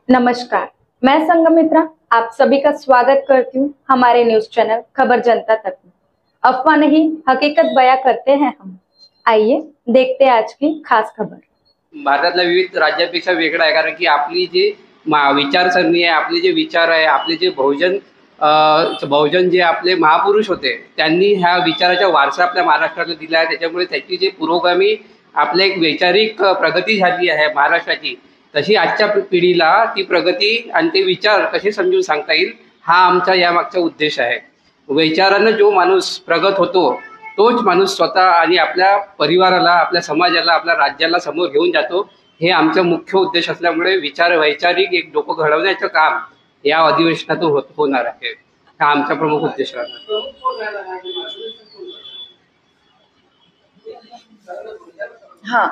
नमस्कार, मैं संगमित्रा आप सभी का स्वागत करती हूँ हमारे न्यूज चैनल खबर जनता तक में। अफवाह नहीं हकीकत बयां करते हैं हम। आइए देखते हैं आज की खास खबर। भारतातल्या विविध राज्यापेक्षा वेगळा आहे, कारण की आपली जी विचारसरणी आहे, आपले जे विचार आहे, आपले जे बहुजन जे आपले महापुरुष होते त्यांनी ह्या विचाराचा वारसा आपल्या महाराष्ट्राला दिला आहे। त्याच्यामुळे त्याची जी पुरोगामी आपले एक वैचारिक प्रगती झाली आहे महाराष्ट्राची, तशी आजच्या पिढीला ती प्रगती आणि ते विचार कसे समजून सांगता येईल हा आमचा यामागचा उद्देश आहे। विचारानं जो माणूस प्रगत होतो तोच माणूस स्वतः आणि आपल्या परिवाराला, आपल्या समाजाला, आपल्या राज्याला समोर घेऊन जातो। हे आमचा मुख्य उद्देश असल्यामुळे वैचारिक एक डोकं घडवण्याचं काम या अधिवेशनातून होणार आहे। हा आमचा प्रमुख उद्देश आहे। हाँ,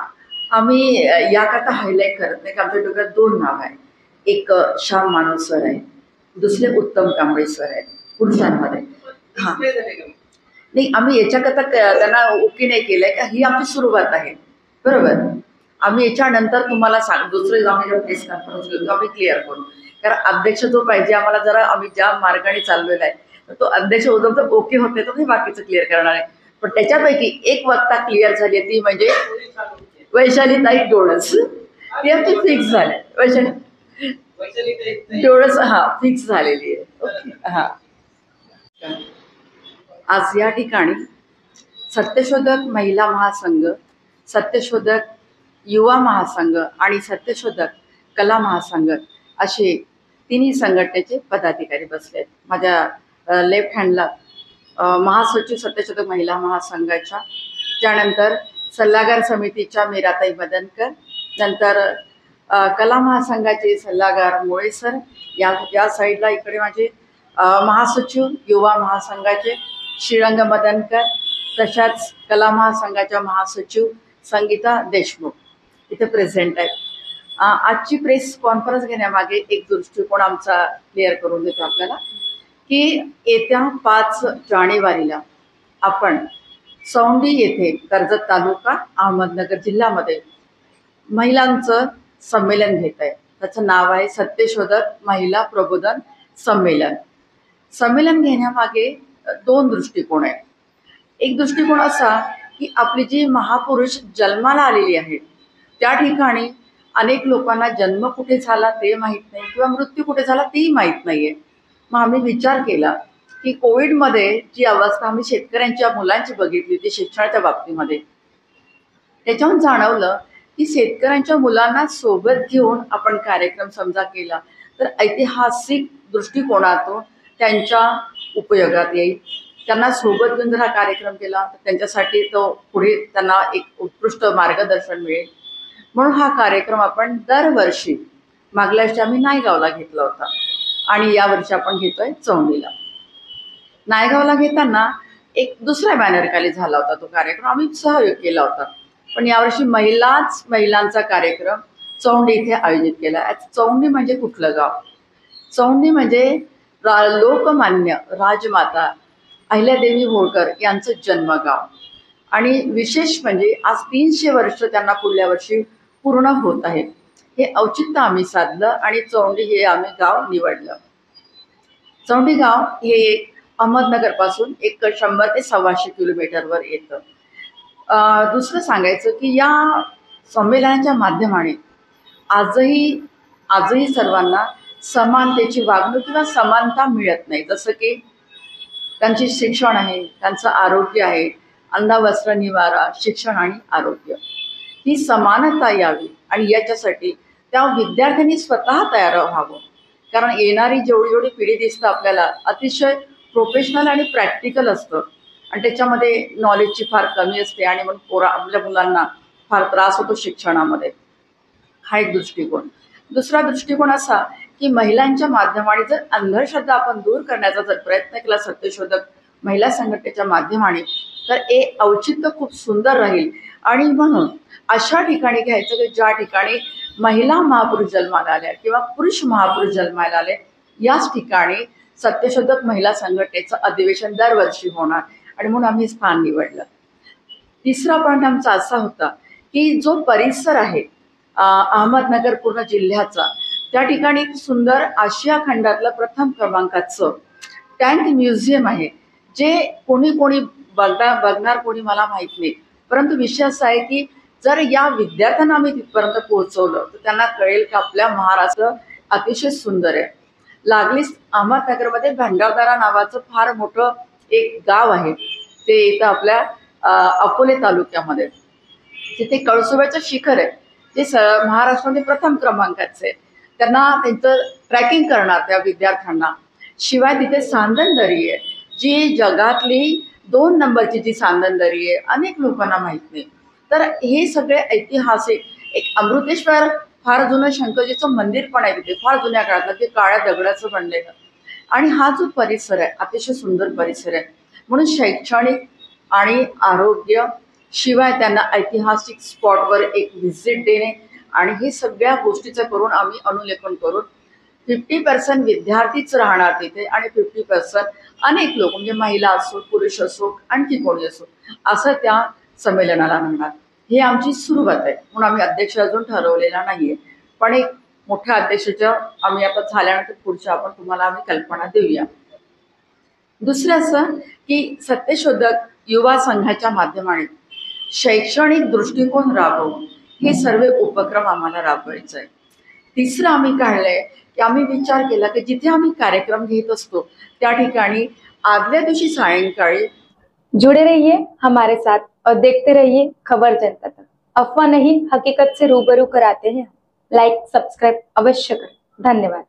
आम्ही याकरता हायलाइट करत नाही की आमच्या डोक्यात दोन नाव आहे। एक श्याम मानव सर आहे, दुसरे उत्तम कांबळे सर आहे पुरुषांमध्ये। हां नाही, आम्ही याच्याकरता त्यांना ओके नाही केलंय का ही आमची सुरुवात आहे, बरोबर। आम्ही याच्यानंतर तुम्हाला दुसरे आम्ही प्रेस कॉन्फरन्स घेतो, आम्ही क्लिअर करू। कारण अध्यक्ष जो पाहिजे आम्हाला, जरा आम्ही ज्या मार्गाने चाललेला आहे तो अध्यक्ष उद्योग ओके होते तर हे बाकीचं क्लिअर करणार आहे। पण त्याच्यापैकी एक वक्ता क्लिअर झाली ती म्हणजे वैशालीताई डोळस, ती आमची फिक्स झाली। वैशाली डोळस फिक्स झालेली आहे। ओके आज या ठिकाणी सत्यशोधक महिला महासंघ, सत्यशोधक युवा महासंघ आणि सत्यशोधक कला महासंघ असे तिन्ही संघटनेचे पदाधिकारी बसले आहेत। माझ्या लेफ्ट हँडला महासचिव सत्यशोधक महिला महासंघाच्या, त्यानंतर सल्लागार समितीच्या मीराताई मदनकर, नंतर कला महासंघाचे सल्लागार मोळे सर, या साईडला इकडे माझे महासचिव युवा महासंघाचे श्रीरंग मदनकर, तशाच कला महासंघाच्या महासचिव संगीता देशमुख इथे प्रेझेंट आहेत। आजची प्रेस कॉन्फरन्स घेण्यामागे एक दृष्टिकोन आमचा क्लिअर करून देतो आपल्याला की येत्या 5 जानेवारीला आपण सौंडी येथे कर्जत तालुका अहमदनगर जिल्ह्यामध्ये महिलांचं संमेलन घेत आहे। त्याचं नाव आहे सत्यशोधक महिला प्रबोधन संमेलन। संमेलन घेण्यामागे दोन दृष्टिकोन आहेत। एक दृष्टिकोन असा की आपली जी महापुरुष जन्माला आलेली आहेत त्या ठिकाणी अनेक लोकांना जन्म कुठे झाला ते माहीत नाही किंवा मृत्यू कुठे झाला तेही माहीत नाही आहे। मग आम्ही विचार केला की कोविडमध्ये जी अवस्था आम्ही शेतकऱ्यांच्या मुलांची बघितली होती शिक्षणाच्या बाबतीमध्ये, त्याच्याहून जाणवलं की शेतकऱ्यांच्या मुलांना सोबत घेऊन आपण कार्यक्रम समजा केला तर ऐतिहासिक दृष्टिकोनातून त्यांच्या उपयोगात येईल। त्यांना सोबत घेऊन जर हा कार्यक्रम केला तर त्यांच्यासाठी तो पुढे त्यांना एक उत्कृष्ट मार्गदर्शन मिळेल। म्हणून हा कार्यक्रम आपण दरवर्षी, मागल्या वर्षी आम्ही नायगावला घेतला होता आणि यावर्षी आपण घेतोय चौंडीला। नायगावला घेताना एक दुसऱ्या बॅनरखाली झाला होता तो कार्यक्रम, आम्ही सहयोग केला होता। पण यावर्षी महिलांचा कार्यक्रम चौंडी इथे आयोजित केला। चौंडी म्हणजे कुठलं गाव? चौंडी म्हणजे लोकमान्य राजमाता अहिल्यादेवी होळकर यांचं जन्मगाव आणि विशेष म्हणजे आज 300 वर्ष त्यांना पुढल्या वर्षी पूर्ण होत आहे। हे औचित्य आम्ही साधलं आणि चौंडी हे आम्ही गाव निवडलं। चौंडी गाव हे अहमदनगर पासून एक 100 ते 125 किलोमीटरवर येतं। दुसरं सांगायचं की या संमेलनाच्या माध्यमाने आजही सर्वांना समानतेची वागणूक किंवा समानता मिळत नाही। जसं की त्यांचे शिक्षण आहे, त्यांचं आरोग्य आहे, अन्न वस्त्र निवारा, शिक्षण आणि आरोग्य, ही समानता यावी आणि याच्यासाठी त्या विद्यार्थ्यांनी स्वतः तयार व्हावं। कारण येणारी जेवढी पिढी दिसतं आपल्याला अतिशय प्रोफेशनल आणि प्रॅक्टिकल असतं आणि त्याच्यामध्ये नॉलेजची फार कमी असते आणि मग आपल्या मुलांना फार त्रास होतो शिक्षणामध्ये। हा एक दृष्टिकोन। दुसरा दृष्टिकोन असा की महिलांच्या माध्यमाने जर अंधश्रद्धा आपण दूर करण्याचा जर प्रयत्न केला सत्यशोधक महिला संघटनेच्या माध्यमाने तर हे औचित्य खूप सुंदर राहील। आणि म्हणून अशा ठिकाणी घ्यायचं की ज्या ठिकाणी महिला महापुरुष जन्माला आल्या किंवा पुरुष महापुरुष जन्माला आले, याच ठिकाणी सत्यशोधक महिला संघटनेचं अधिवेशन दरवर्षी होणार आणि म्हणून आम्ही स्थान निवडलं। तिसरा पॉईंट आमचा असा होता की जो परिसर आहे अहमदनगर पूर्ण जिल्ह्याचा त्या ठिकाणी एक सुंदर आशिया खंडातलं प्रथम क्रमांकाचं टँक म्युझियम आहे, जे कोणी बघणार कोणी मला माहीत नाही. परंतु विषय असा आहे की जर या विद्यार्थ्यांना आम्ही तिथपर्यंत पोहोचवलं तर त्यांना कळेल की आपल्या महाराष्ट्र अतिशय सुंदर आहे. लागलीच अहमदनगरमध्ये भंडारदरा नावाचं फार मोठं एक गाव आहे, ते इथं आपल्या अकोले तालुक्यामध्ये. तिथे कळसुबाचं शिखर आहे, ते महाराष्ट्रामध्ये प्रथम क्रमांकाचं आहे. त्यांना त्यांचं ट्रॅकिंग करणार त्या विद्यार्थ्यांना. शिवाय तिथे सांदनदरी आहे, जी जगातली 2 नंबरची जी सांदनदरी आहे, अनेक लोकांना माहीत नाही. तर हे सगळे ऐतिहासिक, एक अमृतेश्वर फार जुनं शंकरजीचं मंदिर पण आहे तिथे, फार जुन्या काळातलं, ते काळ्या दगडाचं बनलेलं. आणि हा जो परिसर आहे अतिशय सुंदर परिसर आहे. म्हणून शैक्षणिक आणि आरोग्य, शिवाय त्यांना ऐतिहासिक स्पॉटवर एक व्हिजिट देणे आणि हे सगळ्या गोष्टीचं करून आम्ही अनुलेखन करून 50% विद्यार्थीच राहणार तिथे आणि 50% अनेक लोक, म्हणजे महिला असो, पुरुष असो, आणखी कोणी असो, असं त्या संमेलनाला राहणार. ही आमची सुरुवात आहे. म्हणून आम्ही अध्यक्ष अजून ठरवलेला नाहीये, पण एक मोठ्या अध्यक्षाच्या आम्ही आता झाल्यानंतर पुढच्या आपण तुम्हाला आम्ही कल्पना देऊया. दुसरं असं की सत्यशोधक युवा संघाच्या माध्यमाने शैक्षणिक दृष्टिकोन राबवून हे सर्व उपक्रम आम्हाला राबवायचे आहे. तिसरं आम्ही काढलंय की आम्ही विचार केला की जिथे आम्ही कार्यक्रम घेत असतो त्या ठिकाणी आदल्या दिवशी सायंकाळी जुड़े रहिए हमारे साथ और देखते रहिए खबर जनता तक. अफवाह नहीं, हकीकत से रूबरू कराते हैं. लाइक सब्सक्राइब अवश्य करें. धन्यवाद.